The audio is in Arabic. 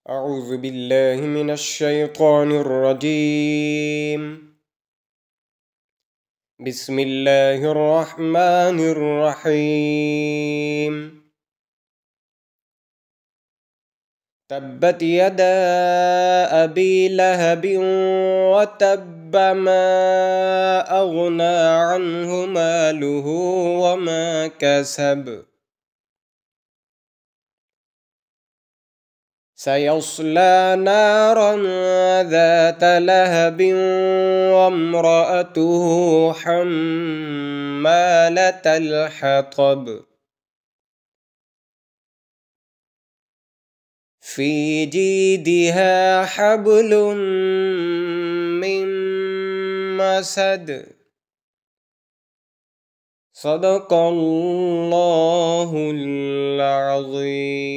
أعوذ بالله من الشيطان الرجيم. بسم الله الرحمن الرحيم. تبت يدا أبي لهب وتب، ما أغنى عنه ماله وما كسب، سيصلى نارا ذات لهب وامرأته حمالة الحطب، في جيدها حبل من مسد. صدق الله العظيم.